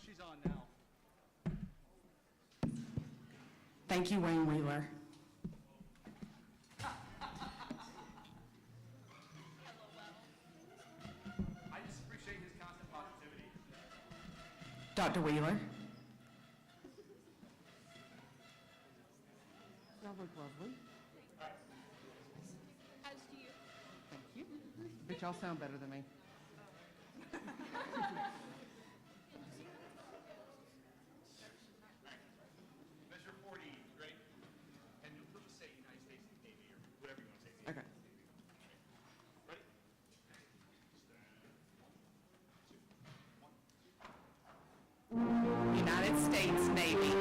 She's on now. Thank you, Wayne Wheeler. I just appreciate his constant positivity. Dr. Wheeler. Y'all look lovely. As do you. Thank you. But y'all sound better than me. Measure 40, great. And you'll just say United States Navy or whatever you want to say. Okay. Ready? United States Navy.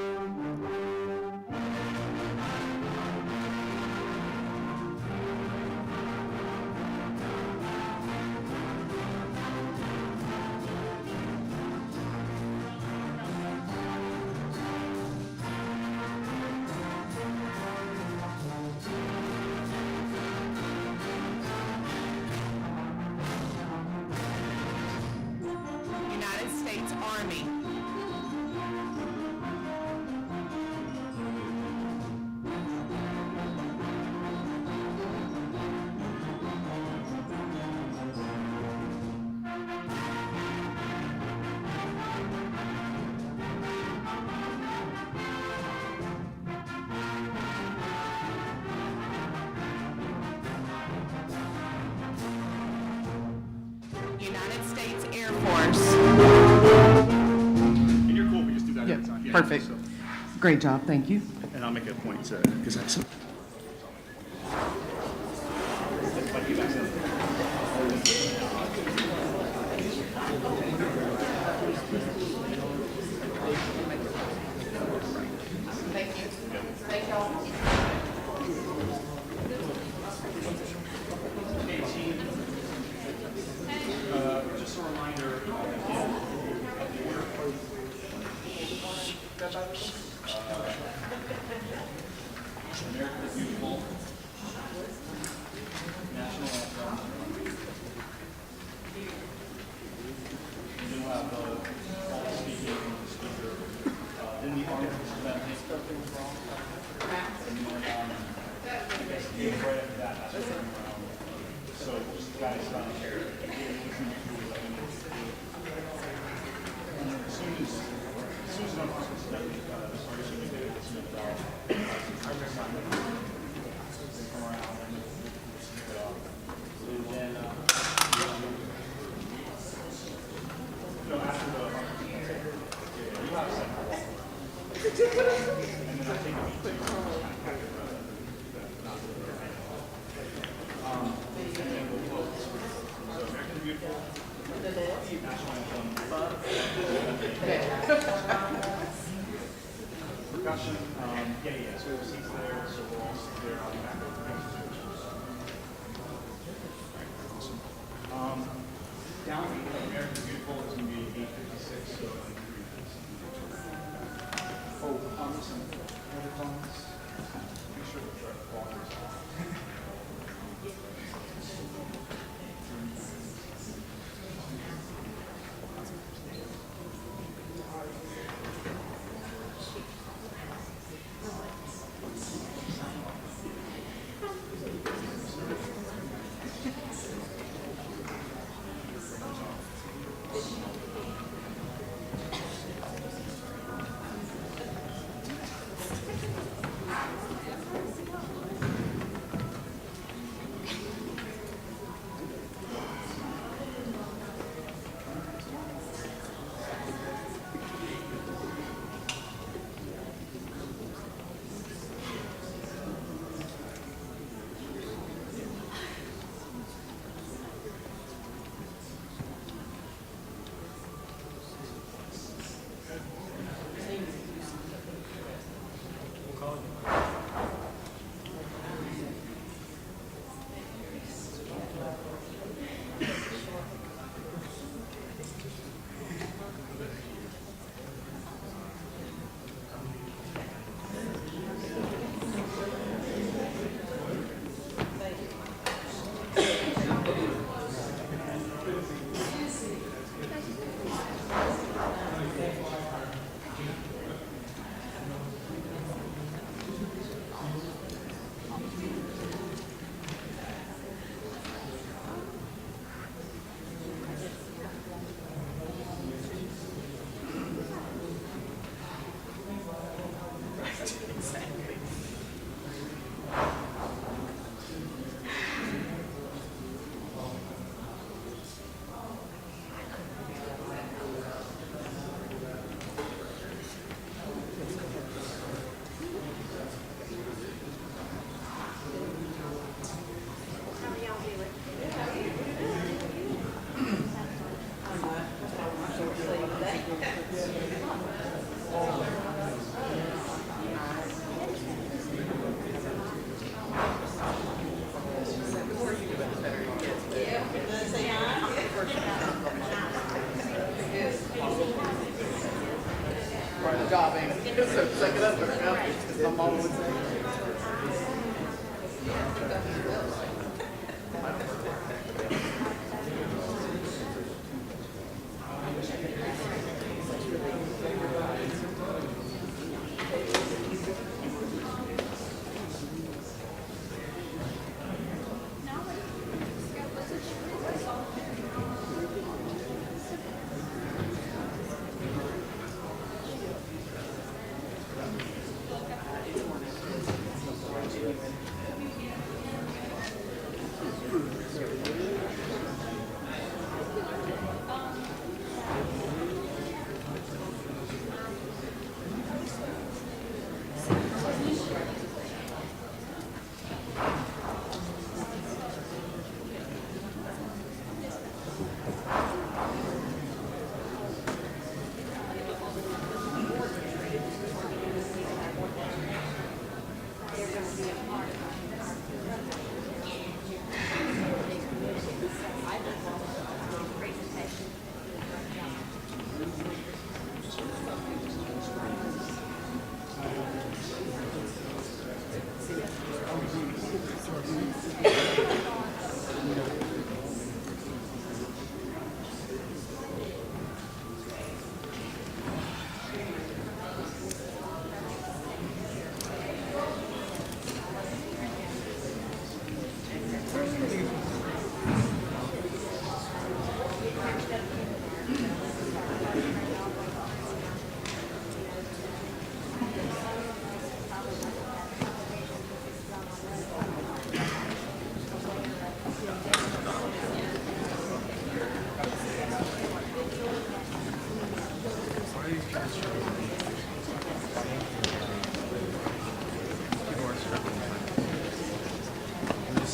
United States Army. United States Air Force. And you're cool, we just do that Yeah, every time. perfect. So- Great job. Thank you. And I'll make a point to, because that's. Just a reminder, America the Beautiful, national anthem. And then we'll have the speaker. Then the articles of that. And then, I guess, right after that, that's what we're so just guys, as soon as I'm sorry, should we do it? Come around and then, after the, you have a second walk around. And then I take a beat too. And then we'll close. So American the Beautiful, national anthem, percussion, yeah, so the seats there, so we'll all sit there, I'll be back over the next awesome. Down American the Beautiful is going to be 8:56, so in 3 minutes. Oh, listen, other comments? Make sure the truck walkers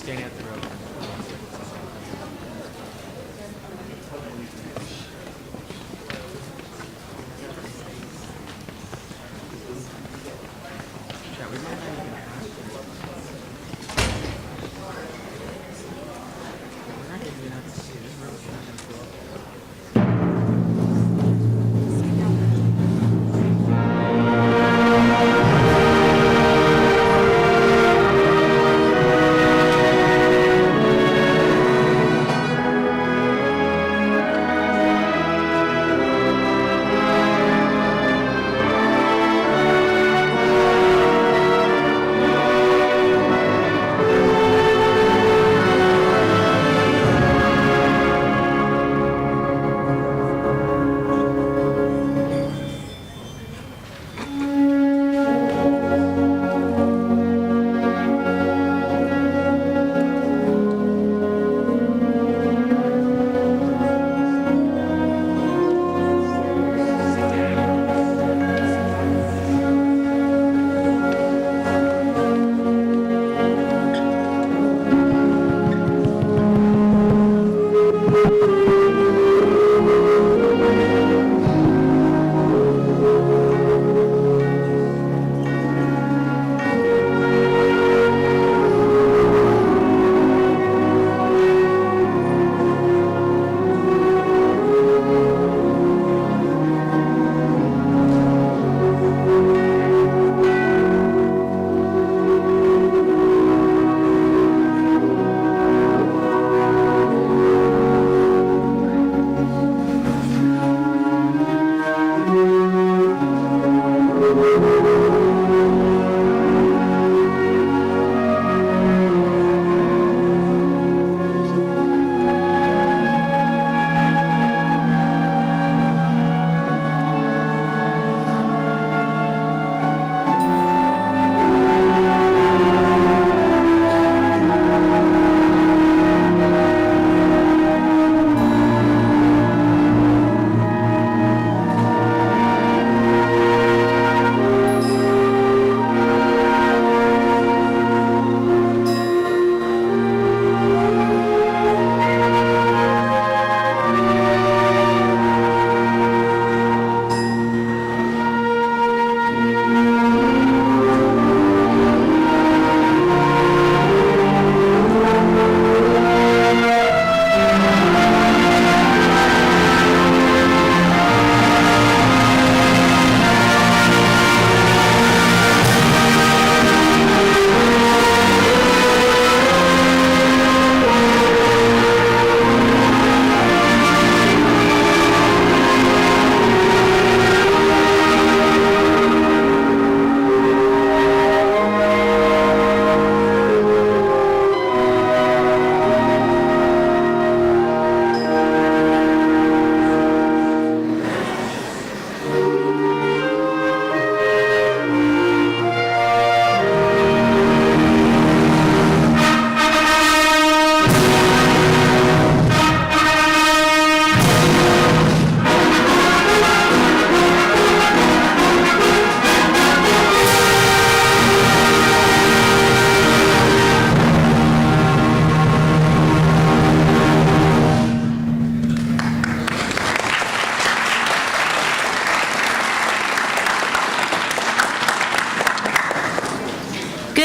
Standing at the road. Chat, we might not even ask. We're not even gonna have to see this road's not gonna go up.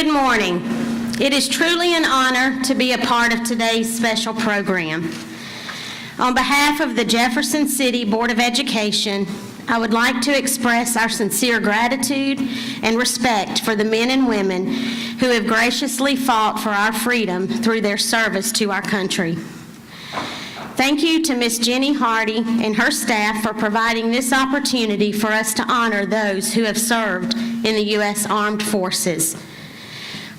Good morning. It is truly an honor to be a part of today's special program. On behalf of the Jefferson City Board of Education, I would like to express our sincere gratitude and respect for the men and women who have graciously fought for our freedom through their service to our country. Thank you to Ms. Jenny Hardy and her staff for providing this opportunity for us to honor those who have served in the U.S. Armed Forces.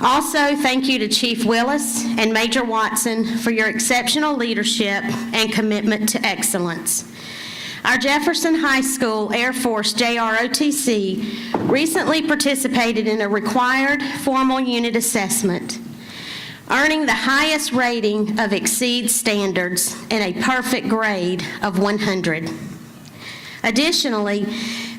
Also, thank you to Chief Willis and Major Watson for your exceptional leadership and commitment to excellence. Our Jefferson High School Air Force JROTC recently participated in a required formal unit assessment, earning the highest rating of exceeds standards and a perfect grade of 100. Additionally,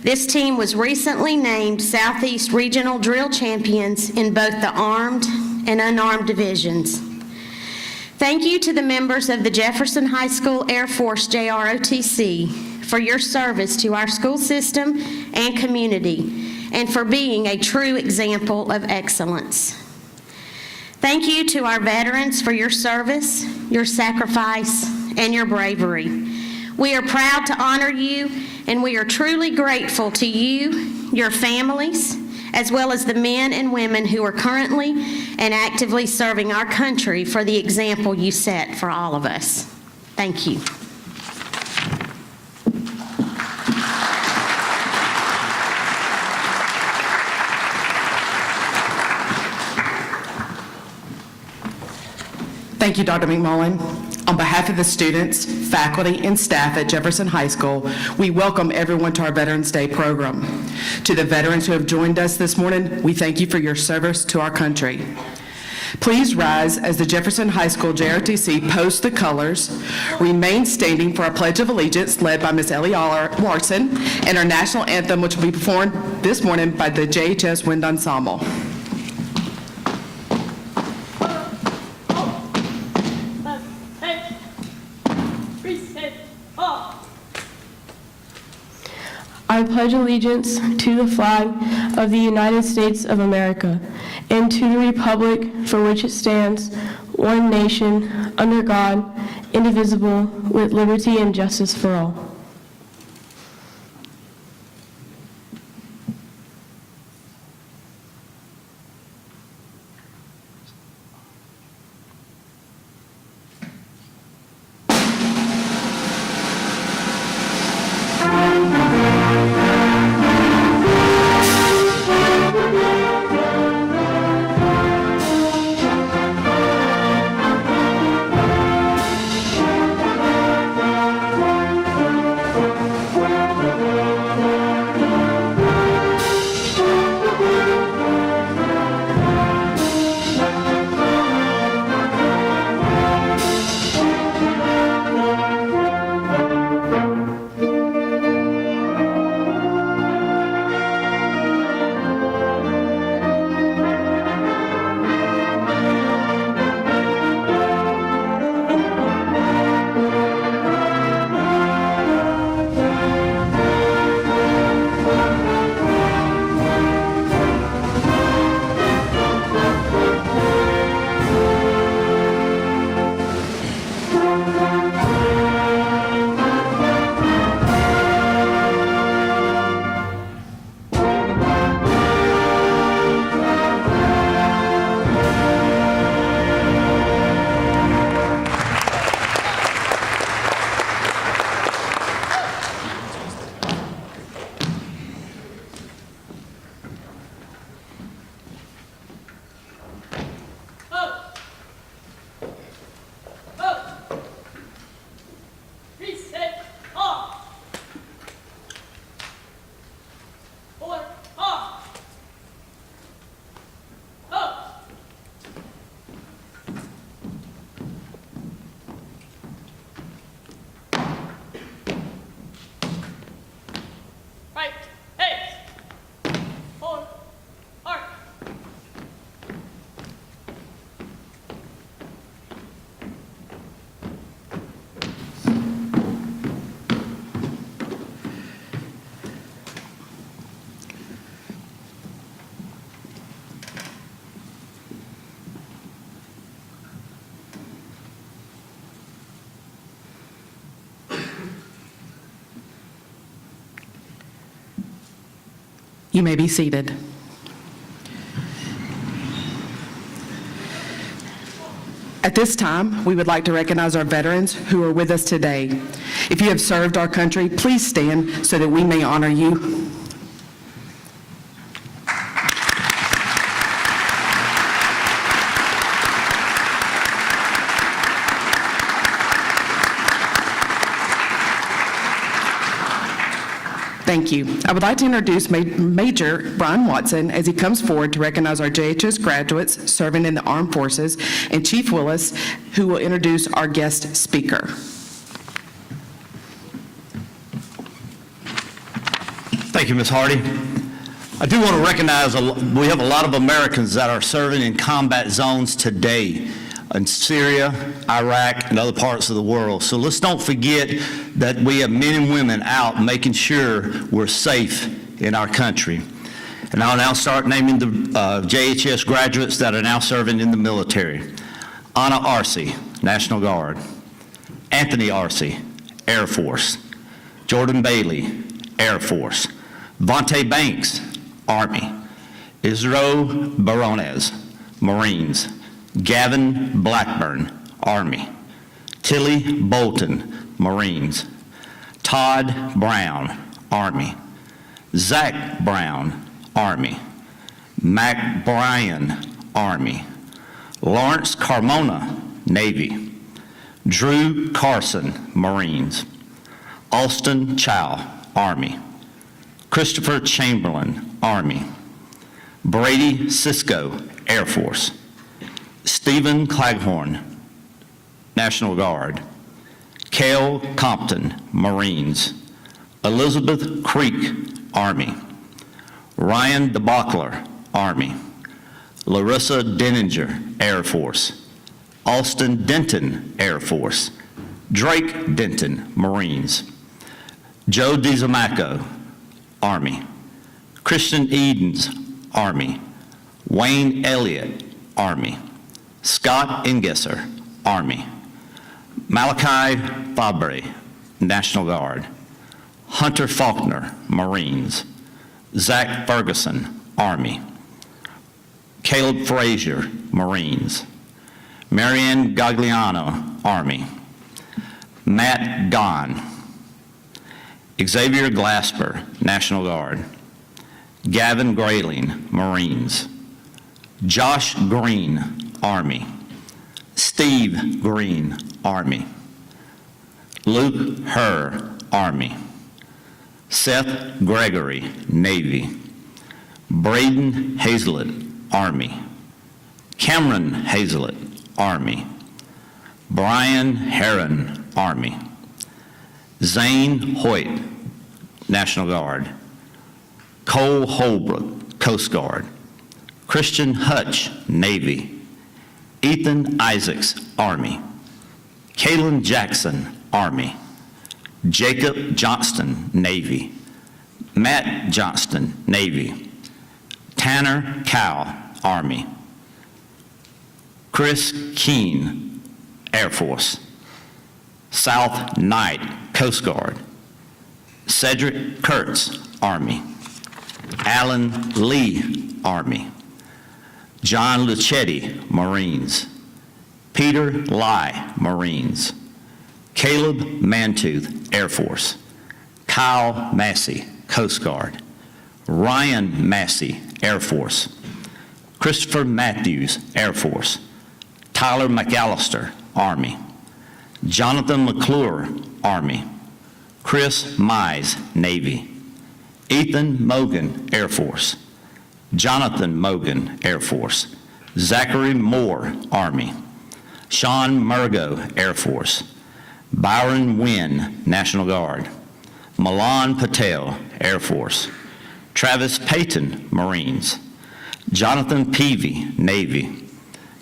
this team was recently named Southeast Regional Drill Champions in both the armed and unarmed divisions. Thank you to the members of the Jefferson High School Air Force JROTC for your service to our school system and community, and for being a true example of excellence. Thank you to our veterans for your service, your sacrifice, and your bravery. We are proud to honor you, and we are truly grateful to you, your families, as well as the men and women who are currently and actively serving our country for the example you set for all of us. Thank you. Thank you, Dr. McMullen. On behalf of the students, faculty, and staff at Jefferson High School, we welcome everyone to our Veterans Day program. To the veterans who have joined us this morning, we thank you for your service to our country. Please rise as the Jefferson High School JRTC posts the colors. Remain standing for our Pledge of Allegiance led by Ms. Ellie Larson, and our national anthem, which will be performed this morning by the JHS Wind Ensemble. I pledge allegiance to the flag of the United States of America and to the republic for which it stands, one nation, under God, indivisible, with liberty and justice for all. You may be seated. At this time, we would like to recognize our veterans who are with us today. If you have served our country, please stand so that we may honor you. Thank you. I would like to introduce Major Brian Watson as he comes forward to recognize our JHS graduates serving in the armed forces, and Chief Willis, who will introduce our guest speaker. Thank you, Ms. Hardy. I do want to recognize we have a lot of Americans that are serving in combat zones today in Syria, Iraq, and other parts of the world. So let's don't forget that we have men and women out making sure we're safe in our country. And I'll now start naming the JHS graduates that are now serving in the military. Anna Arce, National Guard. Anthony Arce, Air Force. Jordan Bailey, Air Force. Vontae Banks, Army. Isro Barones, Marines. Gavin Blackburn, Army. Tilly Bolton, Marines. Todd Brown, Army. Zach Brown, Army. Mac Bryan, Army. Lawrence Carmona, Navy. Drew Carson, Marines. Alston Chow, Army. Christopher Chamberlain, Army. Brady Cisco, Air Force. Stephen Claghorn, National Guard. Cale Compton, Marines. Elizabeth Creek, Army. Ryan DeBockler, Army. Larissa Denninger, Air Force. Austin Denton, Air Force. Drake Denton, Marines. Joe DiZamaco, Army. Christian Edens, Army. Wayne Elliott, Army. Scott Ingesser, Army. Malachi Fabre, National Guard. Hunter Faulkner, Marines. Zach Ferguson, Army. Caleb Frazier, Marines. Marianne Gagliano, Army. Matt Gahn. Xavier Glasper, National Guard. Gavin Grayling, Marines. Josh Green, Army. Steve Green, Army. Luke Herr, Army. Seth Gregory, Navy. Braden Hazlett, Army. Cameron Hazlett, Army. Brian Heron, Army. Zane Hoyt, National Guard. Cole Holbrook, Coast Guard. Christian Hutch, Navy. Ethan Isaacs, Army. Kalen Jackson, Army. Jacob Johnston, Navy. Matt Johnston, Navy. Tanner Cow, Army. Chris Keene, Air Force. South Knight, Coast Guard. Cedric Kurtz, Army. Alan Lee, Army. John Luchetti, Marines. Peter Lai, Marines. Caleb Mantooth, Air Force. Kyle Massey, Coast Guard. Ryan Massey, Air Force. Christopher Matthews, Air Force. Tyler McAllister, Army. Jonathan McClure, Army. Chris Mize, Navy. Ethan Mogan, Air Force. Jonathan Mogan, Air Force. Zachary Moore, Army. Sean Murgo, Air Force. Byron Wynn, National Guard. Milan Patel, Air Force. Travis Payton, Marines. Jonathan Peavy, Navy.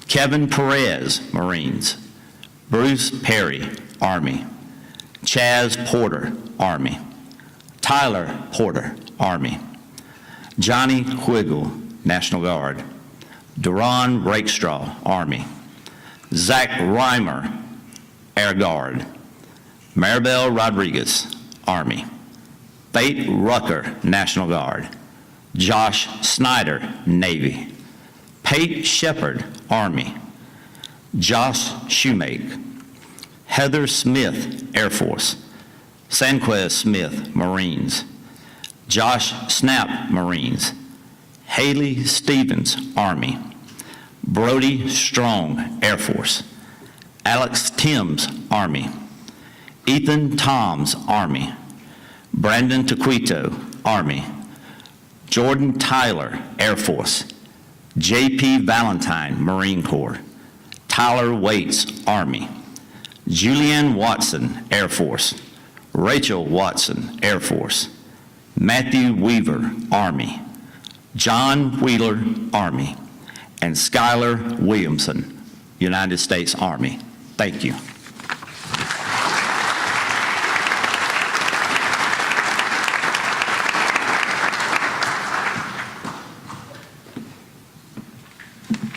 Kevin Perez, Marines. Bruce Perry, Army. Chaz Porter, Army. Tyler Porter, Army. Johnny Quiggle, National Guard. Duran Rakestraw, Army. Zach Reimer, Air Guard. Maribel Rodriguez, Army. Fate Rucker, National Guard. Josh Snyder, Navy. Pate Shepard, Army. Josh Shoemake. Heather Smith, Air Force. Sanquez Smith, Marines. Josh Snap, Marines. Haley Stevens, Army. Brody Strong, Air Force. Alex Timms, Army. Ethan Toms, Army. Brandon Taquito, Army. Jordan Tyler, Air Force. J.P. Valentine, Marine Corps. Tyler Waits, Army. Julianne Watson, Air Force. Rachel Watson, Air Force. Matthew Weaver, Army. John Wheeler, Army. And Skylar Williamson, United States Army. Thank you.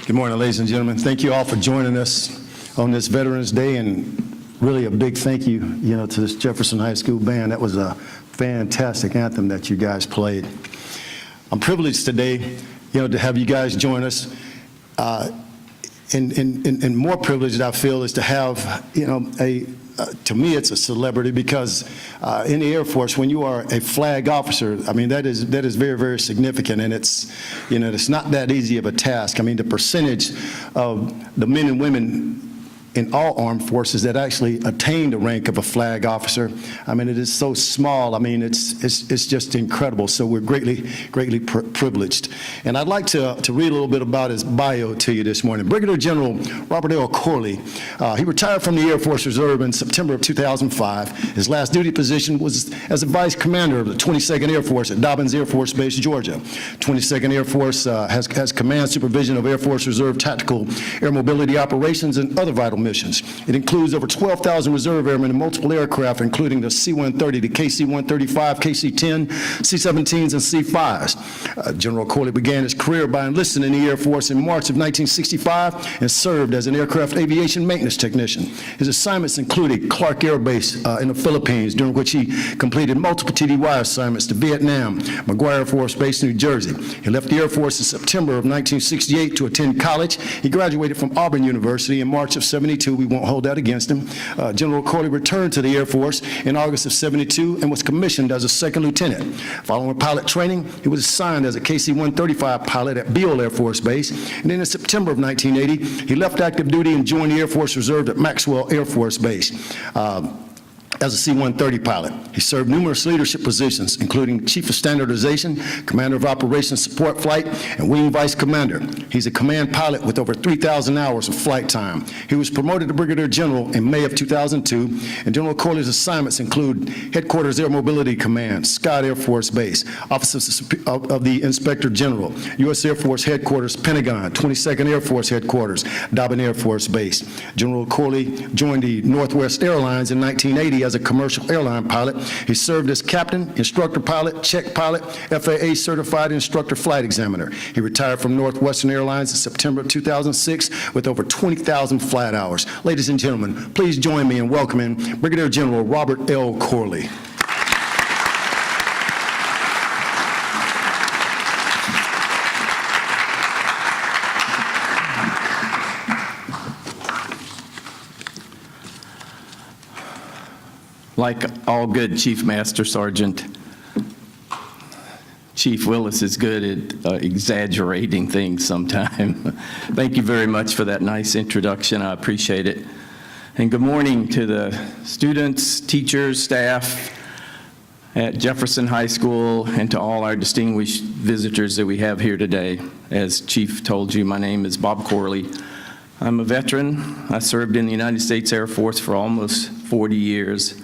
Good morning, ladies and gentlemen. Thank you all for joining us on this Veterans Day, and really a big thank you, to this Jefferson High School band. That was a fantastic anthem that you guys played. I'm privileged today, to have you guys join us. And more privileged I feel is to have, to me it's a celebrity, because in the Air Force, when you are a flag officer, that is very, very significant, and it's not that easy of a task. The percentage of the men and women in all armed forces that actually attain the rank of a flag officer, it is so small. It's just incredible. So we're greatly privileged. And I'd like to read a little bit about his bio to you this morning. Brigadier General Robert L. Corley, he retired from the Air Force Reserve in September of 2005. His last duty position was as a vice commander of the 22nd Air Force at Dobbins Air Force Base, Georgia. 22nd Air Force has command supervision of Air Force Reserve tactical air mobility operations and other vital missions. It includes over 12,000 reserve airmen and multiple aircraft, including the C-130, the KC-135, KC-10, C-17s, and C-5s. General Corley began his career by enlisting in the Air Force in March of 1965 and served as an aircraft aviation maintenance technician. His assignments included Clark Air Base in the Philippines, during which he completed multiple TDY assignments to Vietnam, McGuire Air Force Base, New Jersey. He left the Air Force in September of 1968 to attend college. He graduated from Auburn University in March of '72. We won't hold that against him. General Corley returned to the Air Force in August of '72 and was commissioned as a second lieutenant. Following pilot training, he was assigned as a KC-135 pilot at Beale Air Force Base. And then in September of 1980, he left active duty and joined the Air Force Reserve at Maxwell Air Force Base. As a C-130 pilot. He served numerous leadership positions, including Chief of Standardization, Commander of Operations Support Flight, and Wing Vice Commander. He's a command pilot with over 3,000 hours of flight time. He was promoted to Brigadier General in May of 2002, and General Corley's assignments include Headquarters Air Mobility Command, Scott Air Force Base, Office of the Inspector General, U.S. Air Force Headquarters, Pentagon, 22nd Air Force Headquarters, Dobbin Air Force Base. General Corley joined the Northwest Airlines in 1980 as a commercial airline pilot. He served as captain, instructor pilot, check pilot, FAA certified instructor flight examiner. He retired from Northwestern Airlines in September of 2006 with over 20,000 flight hours. Ladies and gentlemen, please join me in welcoming Brigadier General Robert L. Corley. Like all good Chief Master Sergeant, Chief Willis is good at exaggerating things sometimes. Thank you very much for that nice introduction. I appreciate it. And good morning to the students, teachers, staff at Jefferson High School, and to all our distinguished visitors that we have here today. As Chief told you, my name is Bob Corley. I'm a veteran. I served in the United States Air Force for almost 40 years.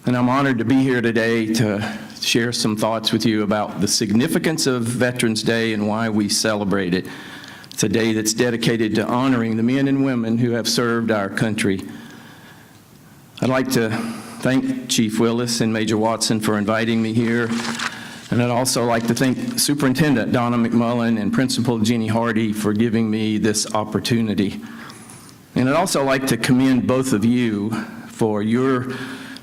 And I'm honored to be here today to share some thoughts with you about the significance of Veterans Day and why we celebrate it. It's a day that's dedicated to honoring the men and women who have served our country. I'd like to thank Chief Willis and Major Watson for inviting me here. And I'd also like to thank Superintendent Donna McMullen and Principal Jeannie Hardy for giving me this opportunity. And I'd also like to commend both of you for your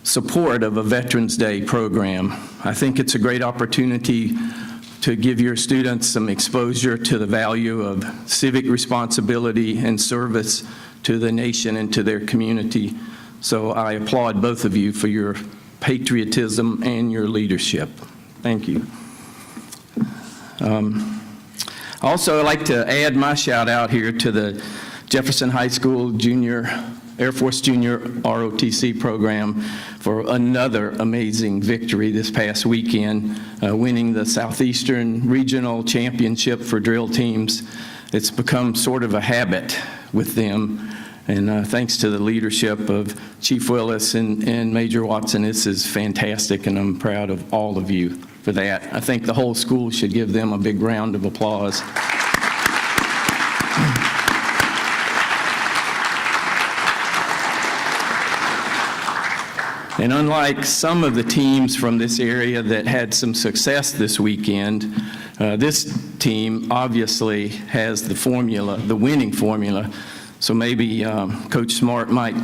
support of a Veterans Day program. I think it's a great opportunity to give your students some exposure to the value of civic responsibility and service to the nation and to their community. So I applaud both of you for your patriotism and your leadership. Thank you. Also, I'd like to add my shout out here to the Jefferson High School Air Force Junior ROTC program for another amazing victory this past weekend, winning the Southeastern Regional Championship for drill teams. It's become sort of a habit with them, and thanks to the leadership of Chief Willis and Major Watson, this is fantastic, and I'm proud of all of you for that. I think the whole school should give them a big round of applause. And unlike some of the teams from this area that had some success this weekend, this team obviously has the formula, the winning formula. So maybe Coach Smart might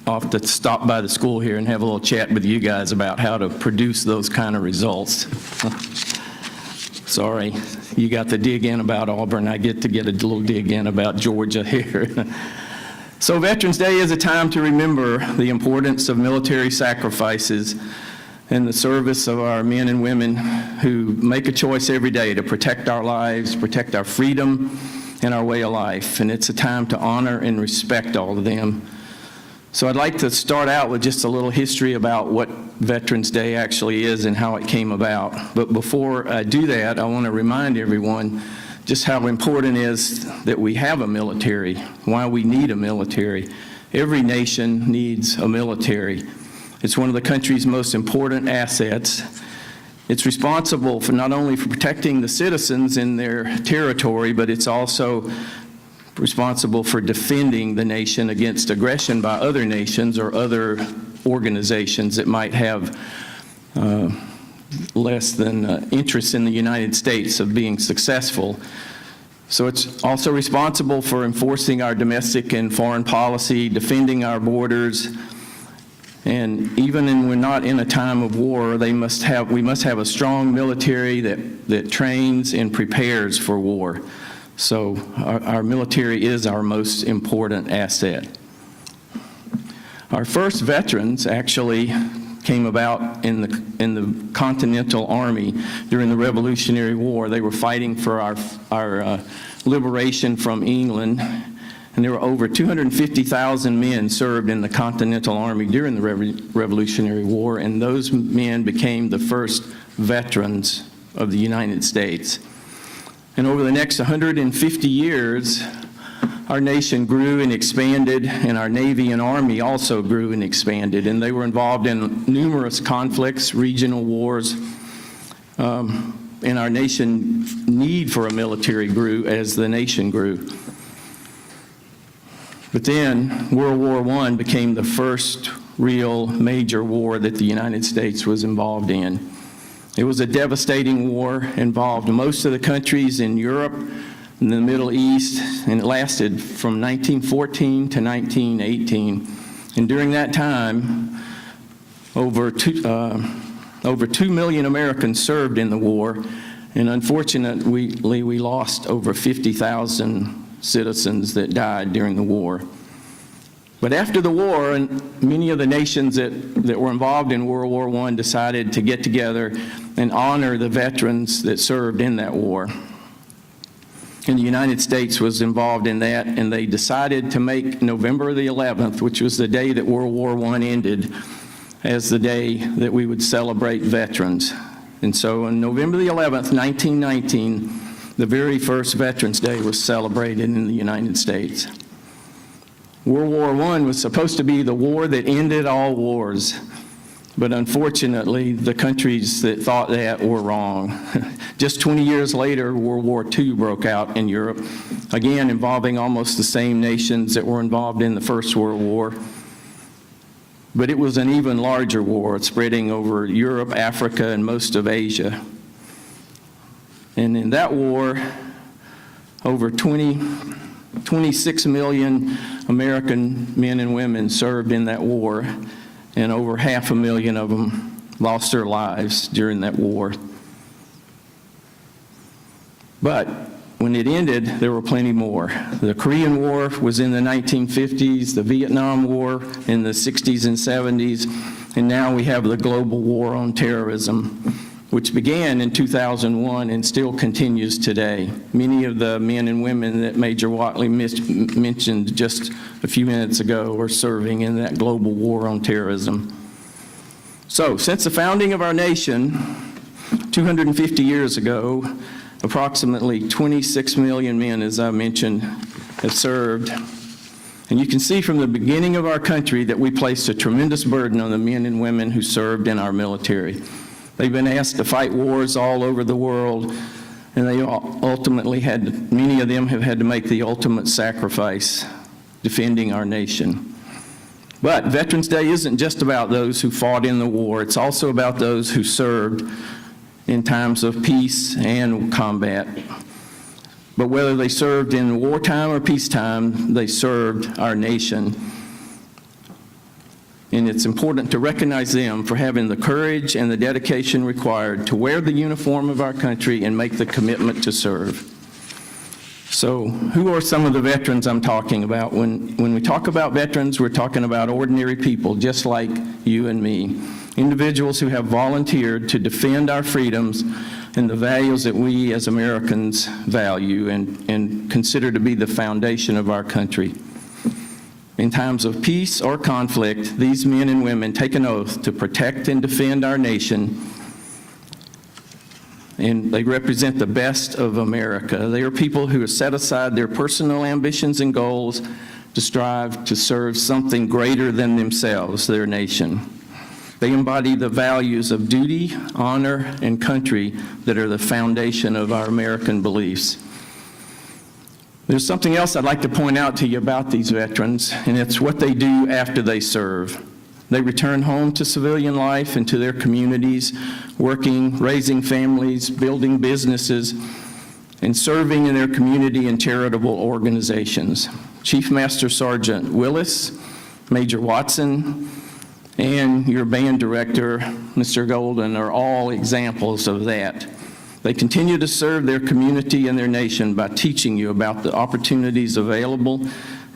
have to stop by the school here and have a little chat with you guys about how to produce those kind of results. Sorry, you got the dig in about Auburn. I get to get a little dig in about Georgia here. So Veterans Day is a time to remember the importance of military sacrifices and the service of our men and women who make a choice every day to protect our lives, protect our freedom, and our way of life. And it's a time to honor and respect all of them. So I'd like to start out with just a little history about what Veterans Day actually is and how it came about. But before I do that, I want to remind everyone just how important it is that we have a military, why we need a military. Every nation needs a military. It's one of the country's most important assets. It's responsible for not only for protecting the citizens in their territory, but it's also responsible for defending the nation against aggression by other nations or other organizations that might have less than interest in the United States of being successful. So it's also responsible for enforcing our domestic and foreign policy, defending our borders, and even when we're not in a time of war, we must have a strong military that trains and prepares for war. So our military is our most important asset. Our first veterans actually came about in the Continental Army during the Revolutionary War. They were fighting for our liberation from England, and there were over 250,000 men served in the Continental Army during the Revolutionary War, and those men became the first veterans of the United States. And over the next 150 years, our nation grew and expanded, and our Navy and Army also grew and expanded, and they were involved in numerous conflicts, regional wars, and our nation's need for a military grew as the nation grew. But then World War I became the first real major war that the United States was involved in. It was a devastating war, involved most of the countries in Europe, in the Middle East, and it lasted from 1914 to 1918. And during that time, over 2 million Americans served in the war, and unfortunately, we lost over 50,000 citizens that died during the war. But after the war, and many of the nations that were involved in World War I decided to get together and honor the veterans that served in that war. And the United States was involved in that, and they decided to make November the 11th, which was the day that World War I ended, as the day that we would celebrate veterans. And so on November the 11th, 1919, the very first Veterans Day was celebrated in the United States. World War I was supposed to be the war that ended all wars, but unfortunately, the countries that thought that were wrong. Just 20 years later, World War II broke out in Europe, again involving almost the same nations that were involved in the First World War. But it was an even larger war, spreading over Europe, Africa, and most of Asia. And in that war, over 26 million American men and women served in that war, and over 500,000 of them lost their lives during that war. But when it ended, there were plenty more. The Korean War was in the 1950s, the Vietnam War in the 60s and 70s, and now we have the global war on terrorism, which began in 2001 and still continues today. Many of the men and women that Major Watley mentioned just a few minutes ago are serving in that global war on terrorism. So, since the founding of our nation 250 years ago, approximately 26 million men, as I mentioned, have served. And you can see from the beginning of our country that we placed a tremendous burden on the men and women who served in our military. They've been asked to fight wars all over the world, and they ultimately many of them have had to make the ultimate sacrifice defending our nation. But Veterans Day isn't just about those who fought in the war. It's also about those who served in times of peace and combat. But whether they served in wartime or peacetime, they served our nation. And it's important to recognize them for having the courage and the dedication required to wear the uniform of our country and make the commitment to serve. So who are some of the veterans I'm talking about? When we talk about veterans, we're talking about ordinary people just like you and me. Individuals who have volunteered to defend our freedoms and the values that we as Americans value and consider to be the foundation of our country. In times of peace or conflict, these men and women take an oath to protect and defend our nation, and they represent the best of America. They are people who have set aside their personal ambitions and goals to strive to serve something greater than themselves, their nation. They embody the values of duty, honor, and country that are the foundation of our American beliefs. There's something else I'd like to point out to you about these veterans, and it's what they do after they serve. They return home to civilian life and to their communities, working, raising families, building businesses, and serving in their community and charitable organizations. Chief Master Sergeant Willis, Major Watson, and your band director, Mr. Golden, are all examples of that. They continue to serve their community and their nation by teaching you about the opportunities available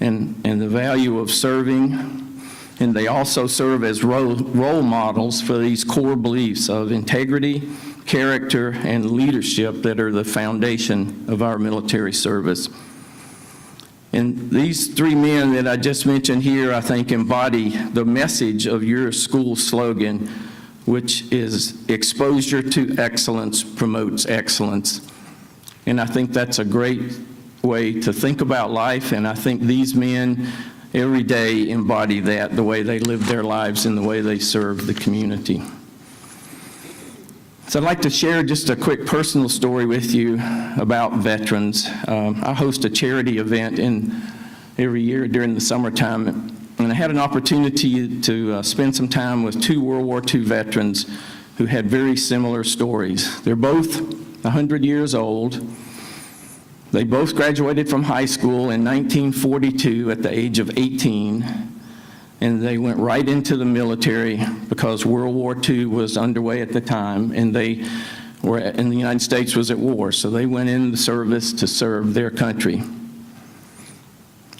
and the value of serving. And they also serve as role models for these core beliefs of integrity, character, and leadership that are the foundation of our military service. And these three men that I just mentioned here, I think, embody the message of your school slogan, which is exposure to excellence promotes excellence. And I think that's a great way to think about life, and I think these men every day embody that, the way they live their lives and the way they serve the community. So I'd like to share just a quick personal story with you about veterans. I host a charity event every year during the summertime, and I had an opportunity to spend some time with two World War II veterans who had very similar stories. They're both 100 years old. They both graduated from high school in 1942 at the age of 18, and they went right into the military because World War II was underway at the time, and the United States was at war, so they went in the service to serve their country.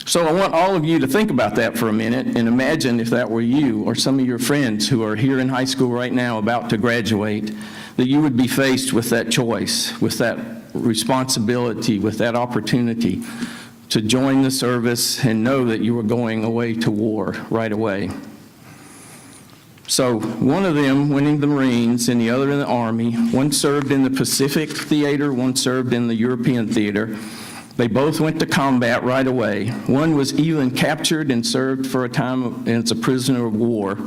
So I want all of you to think about that for a minute and imagine if that were you or some of your friends who are here in high school right now about to graduate, that you would be faced with that choice, with that responsibility, with that opportunity to join the service and know that you were going away to war right away. So one of them went in the Marines and the other in the Army. One served in the Pacific Theater, one served in the European Theater. They both went to combat right away. One was even captured and served for a time as a prisoner of war.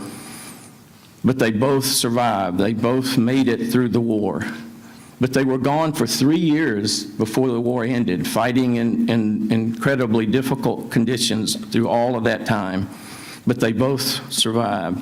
But they both survived. They both made it through the war. But they were gone for 3 years before the war ended, fighting in incredibly difficult conditions through all of that time. But they both survived.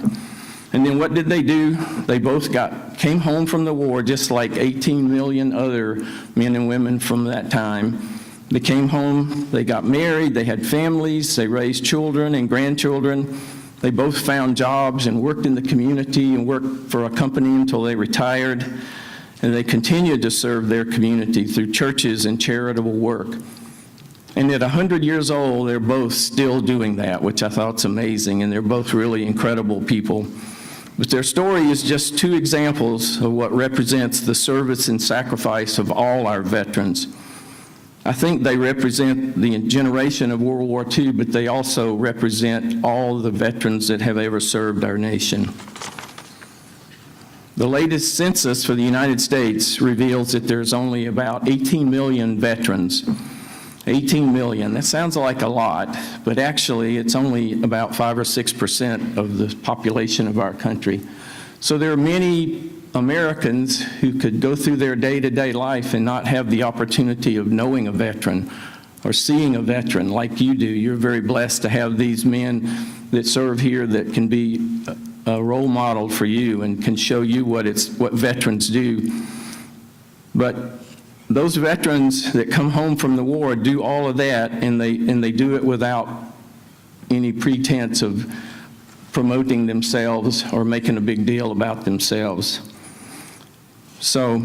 And then what did they do? They both came home from the war just like 18 million other men and women from that time. They came home, they got married, they had families, they raised children and grandchildren. They both found jobs and worked in the community and worked for a company until they retired. and they continue to serve their community through churches and charitable work. And at 100 years old, they're both still doing that, which I thought's amazing, and they're both really incredible people. But their story is just two examples of what represents the service and sacrifice of all our veterans. I think they represent the generation of World War II, but they also represent all the veterans that have ever served our nation. The latest census for the United States reveals that there's only about 18 million veterans. 18 million, that sounds like a lot, but actually it's only about 5 or 6% of the population of our country. So there are many Americans who could go through their day-to-day life and not have the opportunity of knowing a veteran or seeing a veteran like you do. You're very blessed to have these men that serve here that can be a role model for you and can show you what veterans do. But those veterans that come home from the war do all of that, and they do it without any pretense of promoting themselves or making a big deal about themselves. So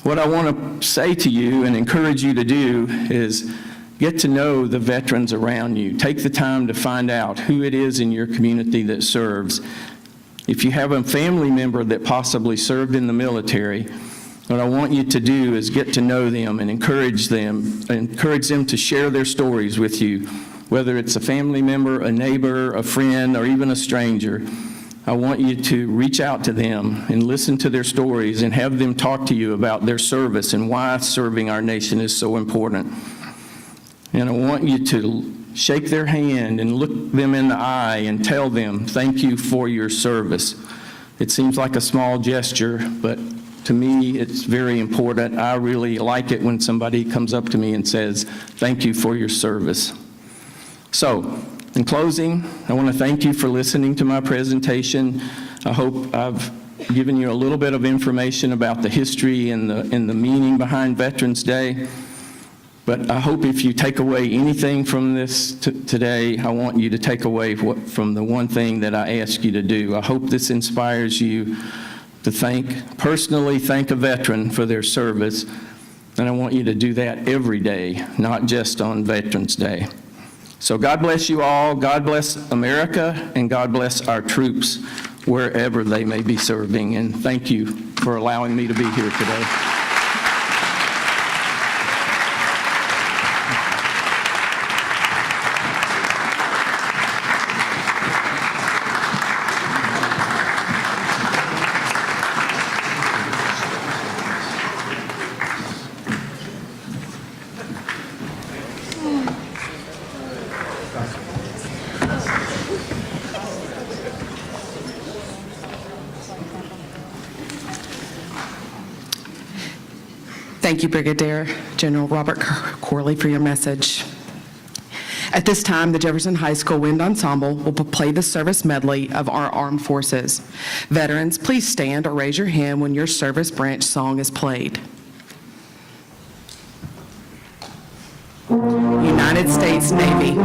what I want to say to you and encourage you to do is get to know the veterans around you. Take the time to find out who it is in your community that serves. If you have a family member that possibly served in the military, what I want you to do is get to know them and encourage them to share their stories with you, whether it's a family member, a neighbor, a friend, or even a stranger. I want you to reach out to them and listen to their stories and have them talk to you about their service and why serving our nation is so important. And I want you to shake their hand and look them in the eye and tell them, thank you for your service. It seems like a small gesture, but to me, it's very important. I really like it when somebody comes up to me and says, thank you for your service. So, in closing, I want to thank you for listening to my presentation. I hope I've given you a little bit of information about the history and the meaning behind Veterans Day. But I hope if you take away anything from this today, I want you to take away from the one thing that I ask you to do. I hope this inspires you to personally thank a veteran for their service, and I want you to do that every day, not just on Veterans Day. So God bless you all, God bless America, and God bless our troops wherever they may be serving, and thank you for allowing me to be here today. Thank you, Brigadier General Robert Corley, for your message. At this time, the Jefferson High School Wind Ensemble will play the service medley of our armed forces. Veterans, please stand or raise your hand when your service branch song is played. United States Navy.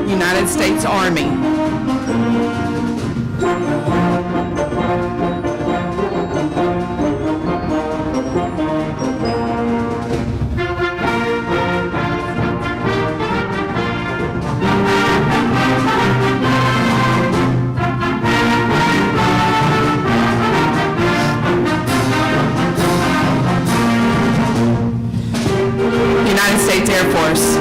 United States Army. United States Air Force.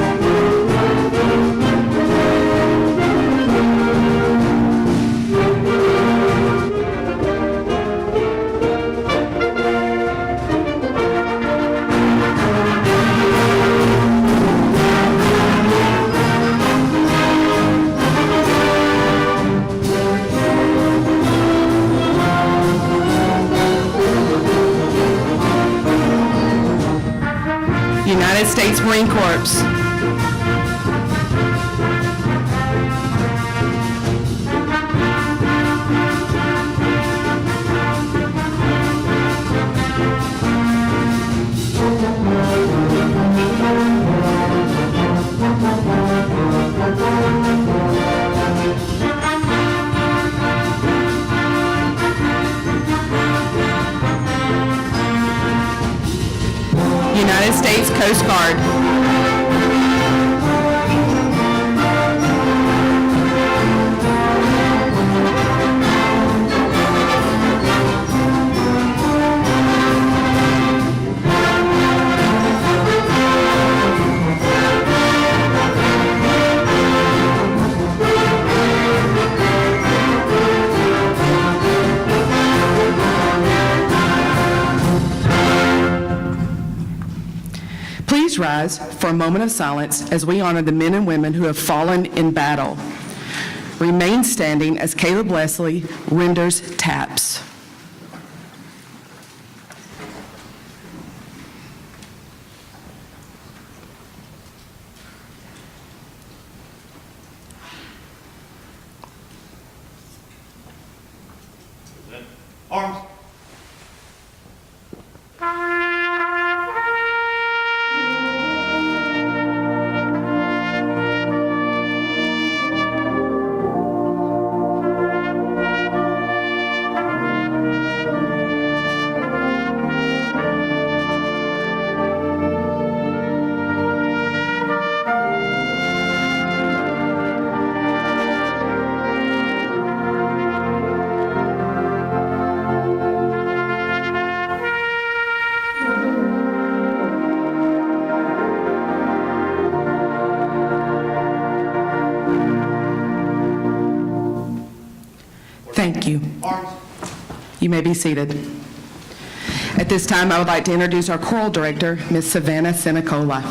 Corps. United States Coast Guard. Please rise for a moment of silence as we honor the men and women who have fallen in battle. Remain standing as Caleb Leslie renders taps. Arms. Thank you. Arms. You may be seated. At this time, I would like to introduce our choral director, Ms. Savannah Senicola.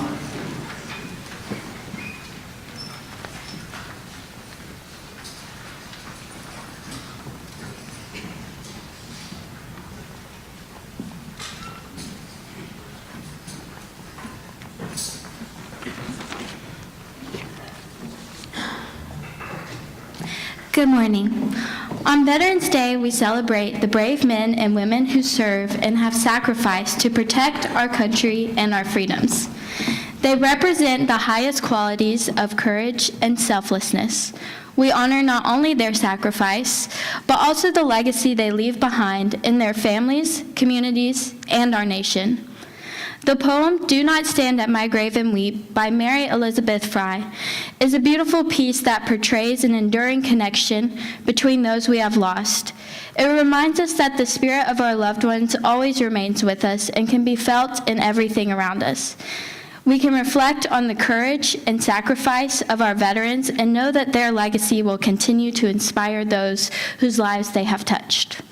Good morning. On Veterans Day, we celebrate the brave men and women who serve and have sacrificed to protect our country and our freedoms. They represent the highest qualities of courage and selflessness. We honor not only their sacrifice, but also the legacy they leave behind in their families, communities, and our nation. The poem "Do Not Stand at My Grave and Weep" by Mary Elizabeth Fry is a beautiful piece that portrays an enduring connection between those we have lost. It reminds us that the spirit of our loved ones always remains with us and can be felt in everything around us. We can reflect on the courage and sacrifice of our veterans and know that their legacy will continue to inspire those whose lives they have touched.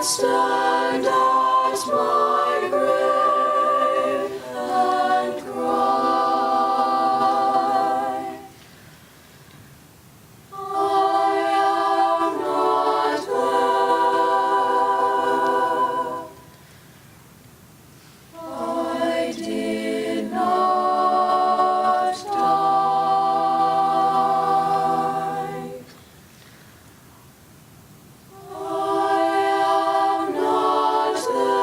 stand at my grave and cry, I am not there. I did not die. I am not there.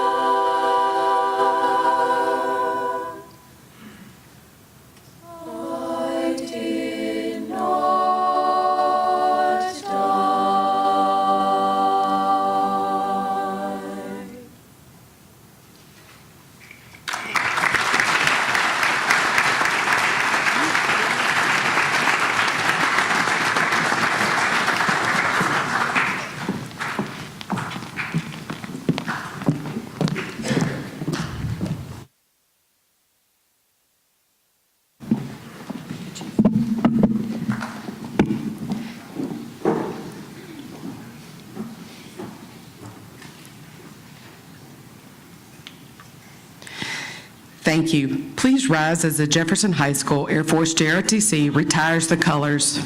I did not die. Thank you. Please rise as the Jefferson High School Air Force JROTC retires the colors.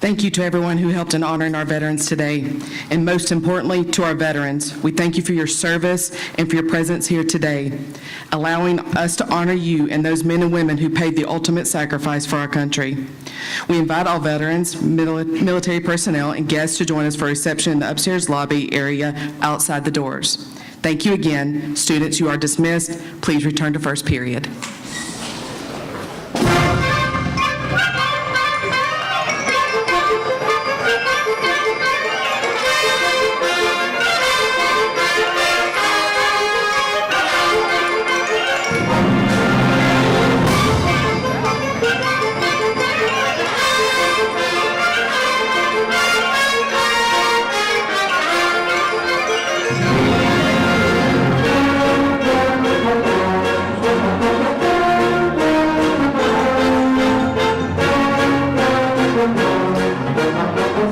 Thank you to everyone who helped in honoring our veterans today. And most importantly, to our veterans, we thank you for your service and for your presence here today, allowing us to honor you and those men and women who paid the ultimate sacrifice for our country. We invite all veterans, military personnel, and guests to join us for a reception in the upstairs lobby area outside the doors. Thank you again. Students, you are dismissed. Please return to first period.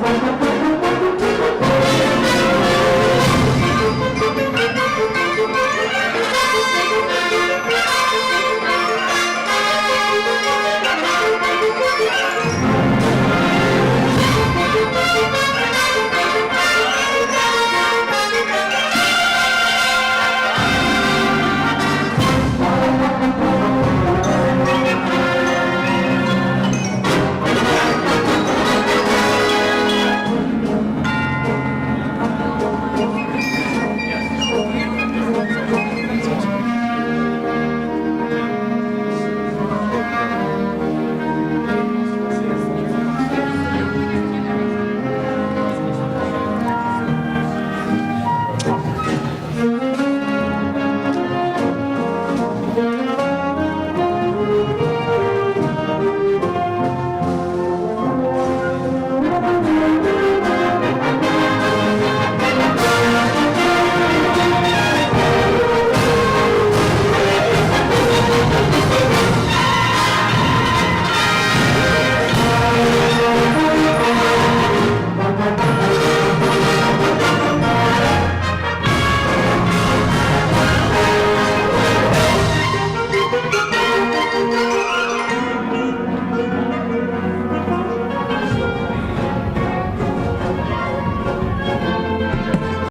Thank you.